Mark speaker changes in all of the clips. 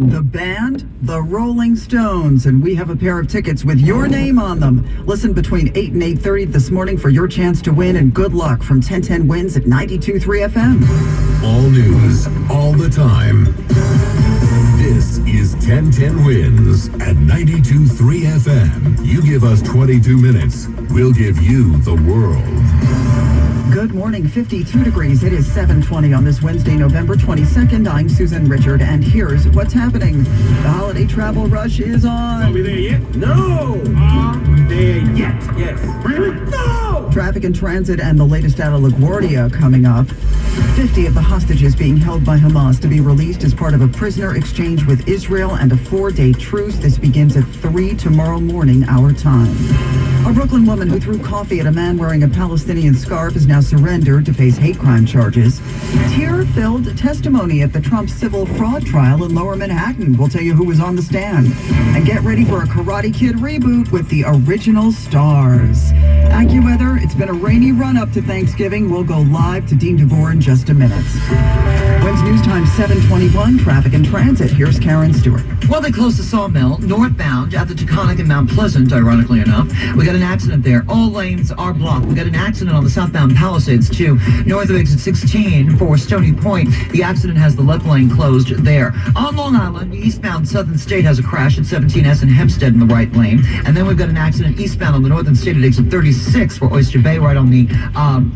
Speaker 1: The band, the Rolling Stones, and we have a pair of tickets with your name on them. Listen between 8 and 8:30 this morning for your chance to win, and good luck from 1010 Wins at 92.3 FM.
Speaker 2: All news, all the time. This is 1010 Wins at 92.3 FM. You give us 22 minutes, we'll give you the world.
Speaker 1: Good morning, 52 degrees. It is 7:20 on this Wednesday, November 22nd. I'm Susan Richard, and here's what's happening. The holiday travel rush is on.
Speaker 3: Are we there yet?
Speaker 1: No!
Speaker 3: Are we there yet? Yes. Really? No!
Speaker 1: Traffic and transit and the latest out of LaGuardia coming up. 50 of the hostages being held by Hamas to be released as part of a prisoner exchange with Israel and a 4-day truce. This begins at 3 tomorrow morning, our time. A Brooklyn woman who threw coffee at a man wearing a Palestinian scarf is now surrendered to face hate crime charges. Tear-filled testimony at the Trump civil fraud trial in Lower Manhattan. We'll tell you who was on the stand. And get ready for a Karate Kid reboot with the original stars. AccuWeather, it's been a rainy run-up to Thanksgiving. We'll go live to Dean DeVore in just a minute. Wednesday News Time 7:21, traffic and transit. Here's Karen Stewart.
Speaker 4: Well, they closed the Sawmill northbound at the Taconic and Mount Pleasant, ironically enough. We got an accident there. All lanes are blocked. We got an accident on the southbound Palisades, too. North of exit 16 for Stony Point. The accident has the left lane closed there. On Long Island, eastbound Southern State has a crash at 17S and Hempstead in the right lane. And then we've got an accident eastbound on the Northern State at exit 36 for Oyster Bay, right on the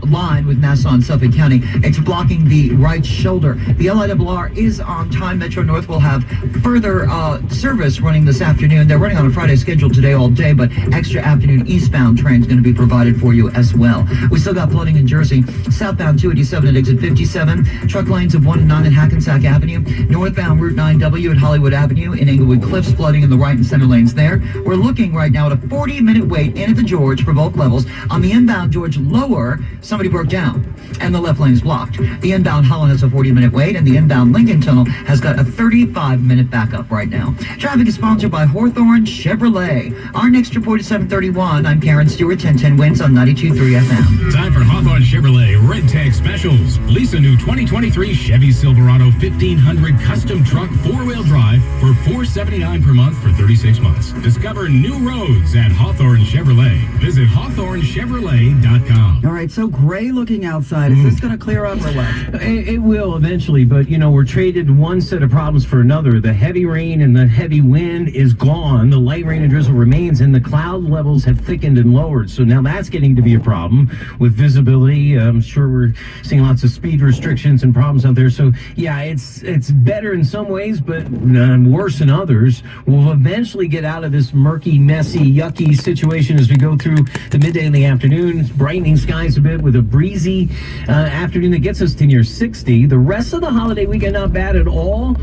Speaker 4: line with Nassau and Suffolk County. It's blocking the right shoulder. The LIRR is on time. Metro North will have further service running this afternoon. They're running on a Friday schedule today all day, but extra afternoon eastbound trains going to be provided for you as well. We still got flooding in Jersey. Southbound 287 at exit 57. Truck lanes of 1 and 9 at Hackensack Avenue. Northbound Route 9W at Hollywood Avenue. In Englewood Cliffs, flooding in the right and center lanes there. We're looking right now at a 40-minute wait in at the George for both levels. On the inbound George lower, somebody broke down and the left lane is blocked. The inbound Holland has a 40-minute wait, and the inbound Lincoln Tunnel has got a 35-minute backup right now. Traffic is sponsored by Hawthorne Chevrolet. Our next report is 7:31. I'm Karen Stewart, 1010 Wins on 92.3 FM.
Speaker 3: Time for Hawthorne Chevrolet Red Tag Specials. Lease a new 2023 Chevy Silverado 1500 custom truck 4-wheel drive for $479 per month for 36 months. Discover new roads at Hawthorne Chevrolet. Visit HawthorneChevrolet.com.
Speaker 1: All right, so gray looking outside. Is this going to clear up or what?
Speaker 5: It will eventually, but we're traded one set of problems for another. The heavy rain and the heavy wind is gone. The light rain and drizzle remains, and the cloud levels have thickened and lowered. So now that's getting to be a problem with visibility. I'm sure we're seeing lots of speed restrictions and problems out there. So yeah, it's better in some ways, but worse in others. We'll eventually get out of this murky, messy, yucky situation as we go through the midday and the afternoon. It's brightening skies a bit with a breezy afternoon that gets us to near 60. The rest of the holiday weekend, not bad at all.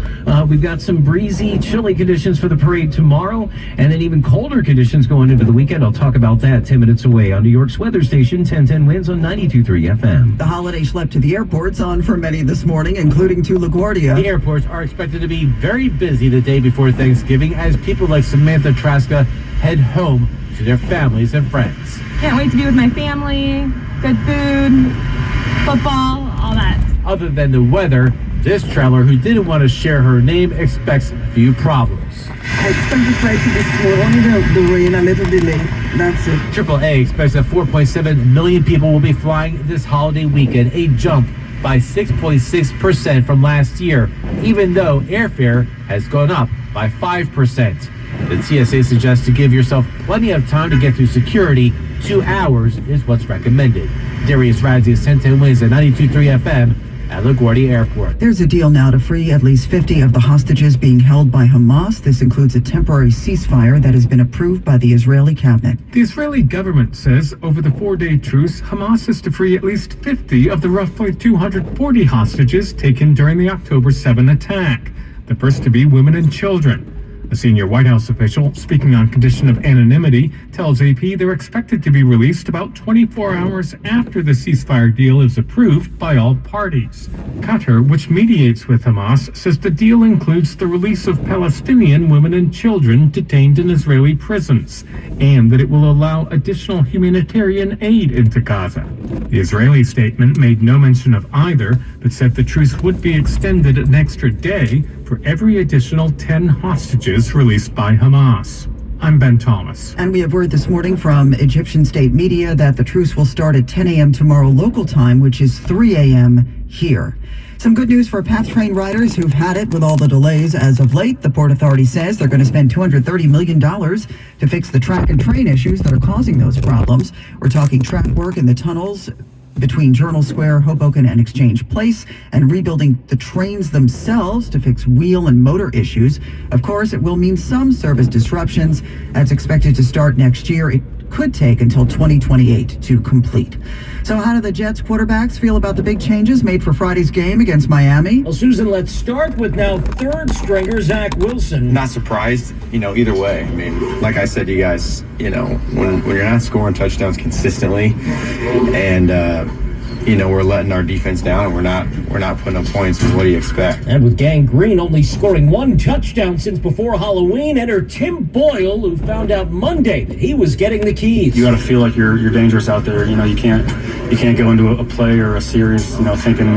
Speaker 5: We've got some breezy, chilly conditions for the parade tomorrow, and then even colder conditions going into the weekend. I'll talk about that 10 minutes away on New York's weather station, 1010 Wins on 92.3 FM.
Speaker 1: The holiday schlep to the airports on for many this morning, including to LaGuardia.
Speaker 6: The airports are expected to be very busy the day before Thanksgiving as people like Samantha Traska head home to their families and friends.
Speaker 7: Can't wait to be with my family, good food, football, all that.
Speaker 6: Other than the weather, this traveler who didn't want to share her name expects few problems.
Speaker 1: I expect the flight to be slow, only the rain, a little delay. That's it.
Speaker 6: AAA expects that 4.7 million people will be flying this holiday weekend, a jump by 6.6% from last year, even though airfare has gone up by 5%. The TSA suggests to give yourself plenty of time to get through security. 2 hours is what's recommended. Darius Radzius, 1010 Wins at 92.3 FM at LaGuardia Airport.
Speaker 1: There's a deal now to free at least 50 of the hostages being held by Hamas. This includes a temporary ceasefire that has been approved by the Israeli cabinet.
Speaker 8: The Israeli government says over the 4-day truce, Hamas is to free at least 50 of the roughly 240 hostages taken during the October 7 attack. The first to be women and children. A senior White House official, speaking on condition of anonymity, tells AP they're expected to be released about 24 hours after the ceasefire deal is approved by all parties. Qatar, which mediates with Hamas, says the deal includes the release of Palestinian women and children detained in Israeli prisons, and that it will allow additional humanitarian aid into Gaza. The Israeli statement made no mention of either, but said the truce would be extended an extra day from for every additional 10 hostages released by Hamas. I'm Ben Thomas.
Speaker 1: And we have word this morning from Egyptian state media that the truce will start at 10 a.m. tomorrow local time, which is 3 a.m. here. Some good news for PATH train riders who've had it with all the delays as of late. The Port Authority says they're going to spend $230 million to fix the track and train issues that are causing those problems. We're talking track work in the tunnels between Journal Square, Hoboken, and Exchange Place, and rebuilding the trains themselves to fix wheel and motor issues. Of course, it will mean some service disruptions. That's expected to start next year. It could take until 2028 to complete. So how do the Jets quarterbacks feel about the big changes made for Friday's game against Miami?
Speaker 5: Well, Susan, let's start with now third stringer Zach Wilson.
Speaker 9: Not surprised, either way. I mean, like I said to you guys, when you're not scoring touchdowns consistently and, we're letting our defense down and we're not putting up points, what do you expect?
Speaker 5: And with Gang Green only scoring one touchdown since before Halloween, enter Tim Boyle, who found out Monday that he was getting the keys.
Speaker 10: You got to feel like you're dangerous out there. You can't go into a play or a series, thinking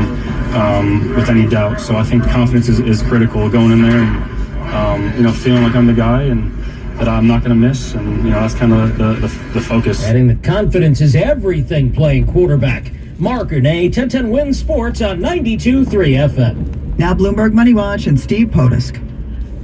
Speaker 10: with any doubt. So I think confidence is critical going in there and feeling like I'm the guy and that I'm not going to miss, and that's kind of the focus.
Speaker 5: Adding the confidence is everything playing quarterback. Mark Renee, 1010 Wins Sports on 92.3 FM.
Speaker 1: Now Bloomberg Money Watch and Steve Potusk.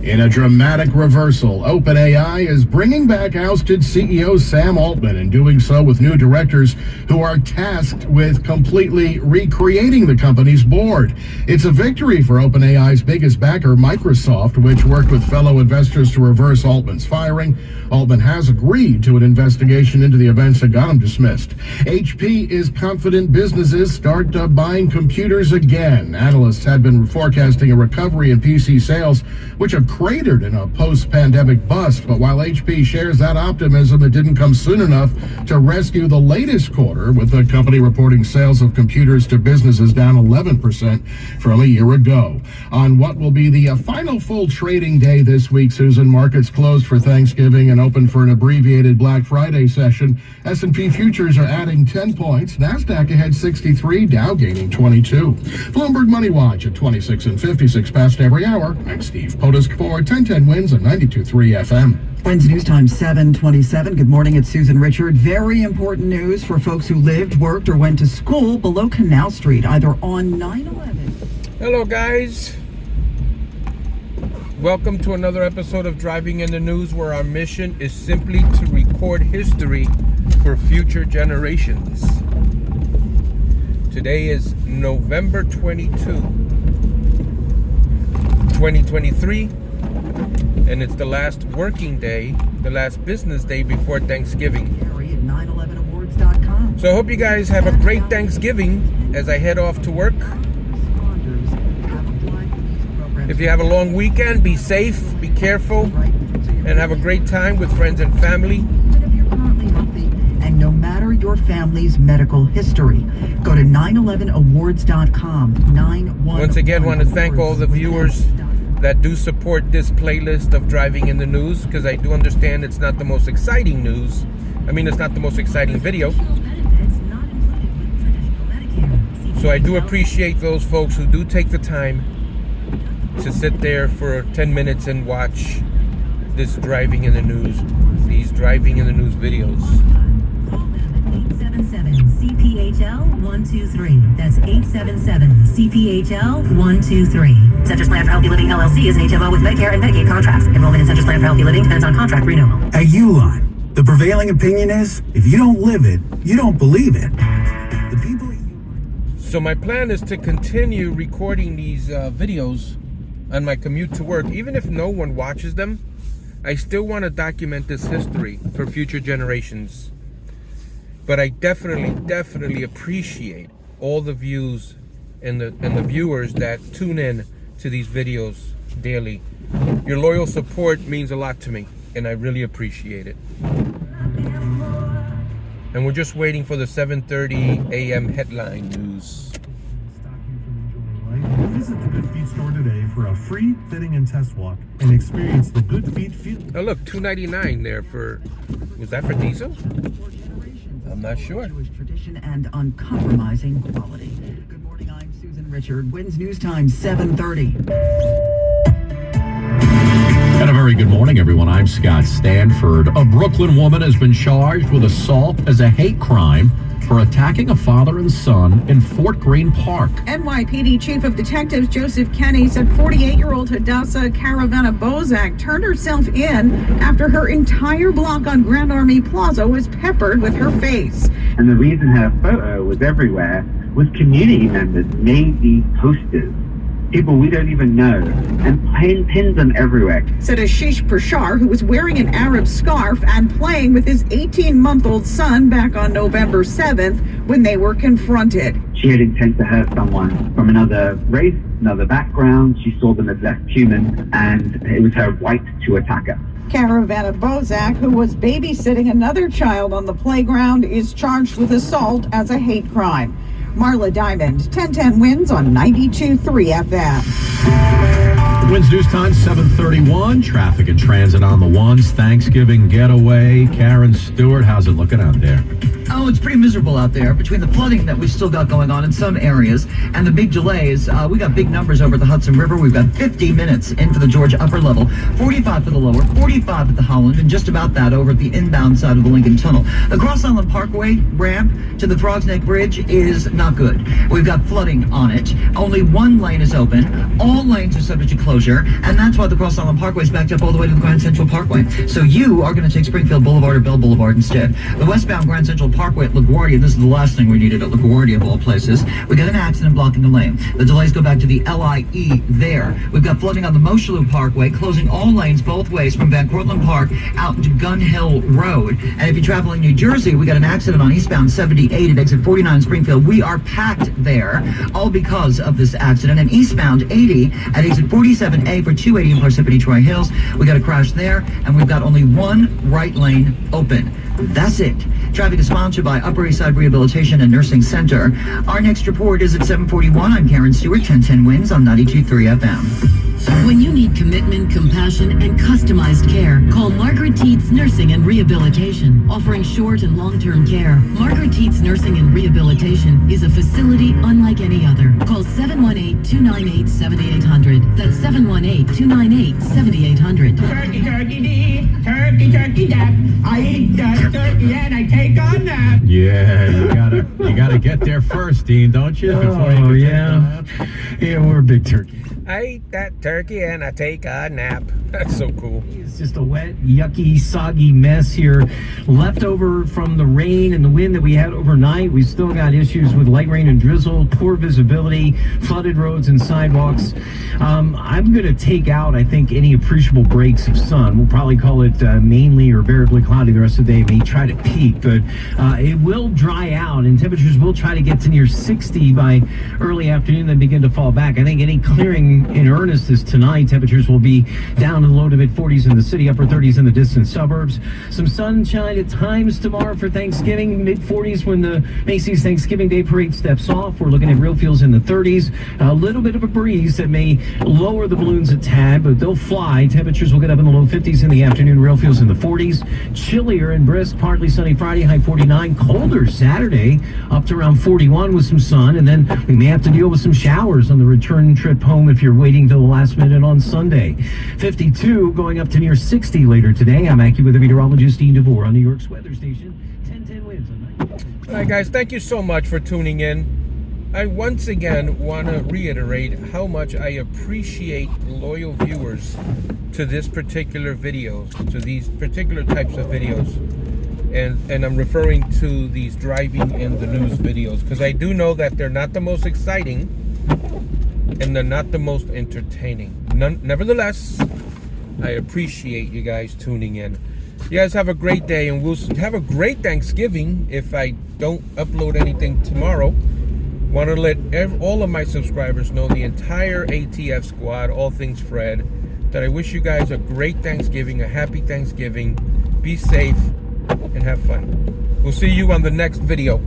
Speaker 11: In a dramatic reversal, OpenAI is bringing back ousted CEO Sam Altman and doing so with new directors who are tasked with completely recreating the company's board. It's a victory for OpenAI's biggest backer, Microsoft, which worked with fellow investors to reverse Altman's firing. Altman has agreed to an investigation into the events that got him dismissed. HP is confident businesses start buying computers again. Analysts had been forecasting a recovery in PC sales, which have cratered in a post-pandemic bust. But while HP shares that optimism, it didn't come soon enough to rescue the latest quarter, with the company reporting sales of computers to businesses down 11% from a year ago. On what will be the final full trading day this week, Susan, markets closed for Thanksgiving and open for an abbreviated Black Friday session. S&P futures are adding 10 points. NASDAQ ahead 63, Dow gaining 22. Bloomberg Money Watch at 26 and 56 past every hour. I'm Steve Potusk for 1010 Wins on 92.3 FM.
Speaker 1: Wins News Time 7:27. Good morning, it's Susan Richard. Very important news for folks who lived, worked, or went to school below Canal Street, either on 9/11.
Speaker 12: Hello, guys. Welcome to another episode of Driving in the News, where our mission is simply to record history for future generations. Today is November 22, 2023, and it's the last working day, the last business day before Thanksgiving. So I hope you guys have a great Thanksgiving as I head off to work. If you have a long weekend, be safe, be careful, and have a great time with friends and family.
Speaker 1: And no matter your family's medical history, go to 911awards.com.
Speaker 12: Once again, I want to thank all the viewers that do support this playlist of Driving in the News, because I do understand it's not the most exciting news. It's not the most exciting video. So I do appreciate those folks who do take the time to sit there for 10 minutes and watch this Driving in the News, these Driving in the News videos.
Speaker 13: 877-CPHL-123. That's 877-CPHL-123. Centers Plan for Healthy Living LLC is an HMO with Medicare and Medicaid contracts. Enrollment in Centers Plan for Healthy Living depends on contract renewal.
Speaker 14: At Uline, the prevailing opinion is, if you don't live it, you don't believe it.
Speaker 12: So my plan is to continue recording these videos on my commute to work. Even if no one watches them, I still want to document this history for future generations. But I definitely appreciate all the views and the viewers that tune in to these videos daily. Your loyal support means a lot to me, and I really appreciate it. And we're just waiting for the 7:30 a.m. headline news.
Speaker 15: Visit the Good Feet store today for a free fitting and test walk and experience the Good Feet feel.
Speaker 12: Oh look, $2.99 there for, was that for diesel? I'm not sure.
Speaker 1: Jewish tradition and uncompromising quality. Good morning, I'm Susan Richard. Wins News Time 7:30.
Speaker 16: Very good morning, everyone. I'm Scott Stanford. A Brooklyn woman has been charged with assault as a hate crime for attacking a father and son in Fort Greene Park.
Speaker 17: NYPD Chief of Detectives Joseph Kenny said 48-year-old Hadassah Caravana Bozak turned herself in after her entire block on Grand Army Plaza was peppered with her face.
Speaker 18: And the reason her photo was everywhere was community members made these posters. People we don't even know, and pinned them everywhere.
Speaker 17: Said Ashish Prashar, who was wearing an Arab scarf and playing with his 18-month-old son back on November 7th when they were confronted.
Speaker 18: She had intent to hurt someone from another race, another background. She saw them as less human, and it was her right to attack her.
Speaker 17: Caravana Bozak, who was babysitting another child on the playground, is charged with assault as a hate crime. Marla Diamond, 1010 Wins on 92.3 FM.
Speaker 16: Wins News Time, 7:31. Traffic and transit on the ones. Thanksgiving getaway. Karen Stewart, how's it looking out there?
Speaker 4: Oh, it's pretty miserable out there between the flooding that we've still got going on in some areas and the big delays. We got big numbers over the Hudson River. We've got 50 minutes in for the Georgia upper level, 45 for the lower, 45 at the Holland, and just about that over the inbound side of the Lincoln Tunnel. The Cross Island Parkway ramp to the Throgs Neck Bridge is not good. We've got flooding on it. Only one lane is open. All lanes are subject to closure, and that's why the Cross Island Parkway is backed up all the way to the Grand Central Parkway. So you are going to take Springfield Boulevard or Bell Boulevard instead. The westbound Grand Central Parkway at LaGuardia, this is the last thing we needed at LaGuardia of all places. We got an accident blocking the lane. The delays go back to the LIE there. We've got flooding on the Mosholu Parkway, closing all lanes both ways from Van Cortlandt Park out into Gun Hill Road. And if you're traveling New Jersey, we got an accident on eastbound 78 at exit 49 Springfield. We are packed there, all because of this accident. And eastbound 80 at exit 47A for 280 in Parsippany Troy Hills. We got a crash there, and we've got only one right lane open. That's it. Traffic is sponsored by Upper East Side Rehabilitation and Nursing Center. Our next report is at 7:41. I'm Karen Stewart, 1010 Wins on 92.3 FM.
Speaker 19: When you need commitment, compassion, and customized care, call Margaret Teets Nursing and Rehabilitation, offering short and long-term care. Margaret Teets Nursing and Rehabilitation is a facility unlike any other. Call 718-298-7800. That's 718-298-7800.
Speaker 20: Turkey, turkey, dee, turkey, turkey, dap. I eat turkey and I take a nap.
Speaker 16: Yeah, you gotta get there first, Dean, don't you?
Speaker 5: Oh, yeah. Yeah, we're a big turkey.
Speaker 12: I eat that turkey and I take a nap. That's so cool.
Speaker 5: It's just a wet, yucky, soggy mess here. Left over from the rain and the wind that we had overnight. We still got issues with light rain and drizzle, poor visibility, flooded roads and sidewalks. I'm going to take out, I think, any appreciable breaks of sun. We'll probably call it mainly or variably cloudy the rest of the day. May try to peak, but it will dry out and temperatures will try to get to near 60 by early afternoon, then begin to fall back. I think any clearing in earnest is tonight. Temperatures will be down in the low to mid 40s in the city, upper 30s in the distant suburbs. Some sunshine at times tomorrow for Thanksgiving, mid 40s when the Macy's Thanksgiving Day Parade steps off. We're looking at real feels in the 30s. A little bit of a breeze that may lower the balloons a tad, but they'll fly. Temperatures will get up in the low 50s in the afternoon, real feels in the 40s. Chillier and brisk, partly sunny Friday, high 49. Colder Saturday, up to around 41 with some sun, and then we may have to deal with some showers on the return trip home if you're waiting till the last minute on Sunday. 52 going up to near 60 later today. I'm AccuWeather meteorologist Dean DeVore on New York's weather station. 1010 Wins on 90.
Speaker 12: All right, guys, thank you so much for tuning in. I once again want to reiterate how much I appreciate loyal viewers to this particular video, to these particular types of videos. And I'm referring to these driving in the news videos, because I do know that they're not the most exciting and they're not the most entertaining. Nevertheless, I appreciate you guys tuning in. You guys have a great day, and we'll have a great Thanksgiving if I don't upload anything tomorrow. Want to let all of my subscribers know, the entire ATF squad, all things Fred, that I wish you guys a great Thanksgiving, a happy Thanksgiving. Be safe and have fun. We'll see you on the next video.